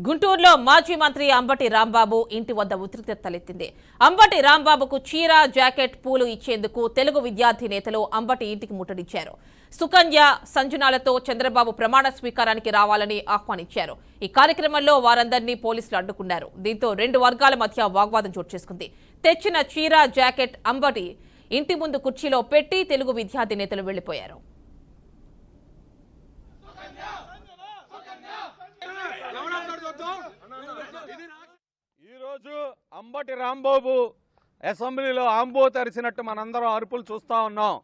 గుంటూరులో మాజీ మంత్రి అంబటి రాంబాబు ఇంటి వద్ద ఉద్రిక్తత తలెత్తింది. అంబటి రాంబాబుకు చీర, జాకెట్, పూలు ఇచ్చేందుకు తెలుగు విద్యార్థి నేతలు అంబటి ఇంటికి ముట్టడించారు. సుకన్య, సంజనాలతో చంద్రబాబు ప్రమాణ స్వీకారానికి రావాలని ఆహ్వానించారు. ఈ కార్యక్రమంలో వారందరినీ పోలీసులు అడ్డుకున్నారు. దీంతో రెండు వర్గాల మధ్య వాగ్వాదం చోటు చేసుకుంది. తెచ్చిన చీర, జాకెట్ అంబటి ఇంటి ముందు కుర్చీలో పెట్టి తెలుగు విద్యార్థి నేతలు వెళ్లిపోయారు. ఈరోజు అంబటి రాంబాబు అసెంబ్లీలో ఆంబో తెరిచినట్టు మనందరం అరుపులు చూస్తా ఉన్నాం.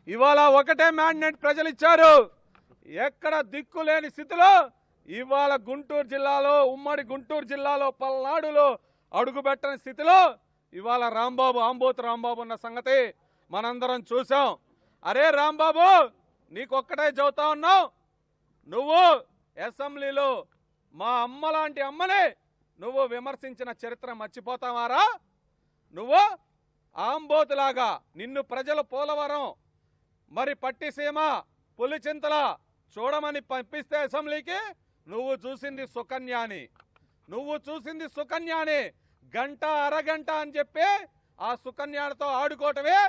ఇవాళ ఒకటే మ్యాండేట్ ప్రజలు ఇచ్చారు. ఎక్కడ దిక్కు లేని స్థితిలో ఇవాళ గుంటూరు జిల్లాలో, ఉమ్మడి గుంటూరు జిల్లాలో, పల్నాడులో అడుగుపెట్టని స్థితిలో ఇవాళ రాంబాబు, ఆంబోతు రాంబాబు ఉన్న సంగతి మనందరం చూసాం. అరే రాంబాబు, నీకొక్కటే చెబుతా ఉన్నావు, నువ్వు అసెంబ్లీలో మా అమ్మ లాంటి అమ్మని నువ్వు విమర్శించిన చరిత్ర మర్చిపోతావారా? నువ్వు ఆంబోతులాగా నిన్ను ప్రజలు పోలవరం, మరి పట్టిసీమ, పులిచింతల చూడమని పంపిస్తే అసెంబ్లీకి నువ్వు చూసింది సుకన్యాని గంట అరగంట అని చెప్పి ఆ సుకన్యాలతో ఆడుకోవటమే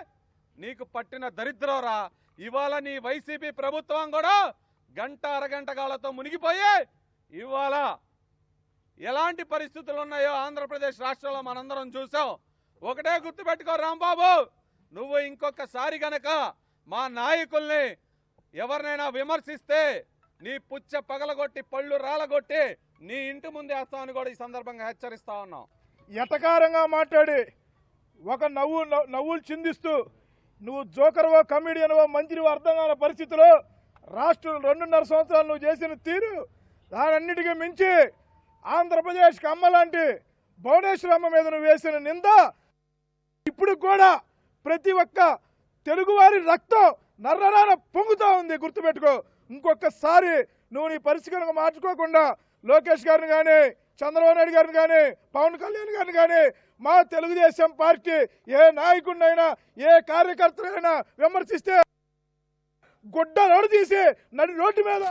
నీకు పట్టిన దరిద్రంరా. ఇవాళ నీ వైసీపీ ప్రభుత్వం కూడా గంట అరగంట గాలతో మునిగిపోయి ఇవాళ ఎలాంటి పరిస్థితులు ఉన్నాయో ఆంధ్రప్రదేశ్ రాష్ట్రంలో మనందరం చూసాం. ఒకటే గుర్తుపెట్టుకో రాంబాబు, నువ్వు ఇంకొకసారి గనక మా నాయకుల్ని ఎవరినైనా విమర్శిస్తే నీ పుచ్చ పగలగొట్టి, పళ్ళు రాలగొట్టి నీ ఇంటి ముందే వేస్తామని కూడా ఈ సందర్భంగా హెచ్చరిస్తా ఉన్నాం. ఎటకారంగా మాట్లాడి ఒక నవ్వులు చిందిస్తూ నువ్వు జోకర్వో, కమిడియన్వో, మంత్రివో అర్థం కాని పరిస్థితిలో రాష్ట్రం 2.5 సంవత్సరాలు నువ్వు చేసిన తీరు, దానన్నిటికీ మించి ఆంధ్రప్రదేశ్కి అమ్మలాంటి భువనేశ్వరమ్మ మీద నువ్వు వేసిన నింద ఇప్పుడు కూడా ప్రతి ఒక్క తెలుగువారి రక్తం నర్రరాన పొంగుతూ ఉంది. గుర్తుపెట్టుకో. ఇంకొకసారి నువ్వు నీ పరిస్థితులను మార్చుకోకుండా లోకేష్ గారిని కానీ, చంద్రబాబు నాయుడు గారిని కానీ, పవన్ కళ్యాణ్ గారిని కానీ, మా తెలుగుదేశం పార్టీ ఏ నాయకుడినైనా, ఏ కార్యకర్తనైనా విమర్శిస్తే గుడ్డ రోడ్డు తీసి నడి రోడ్డు మీద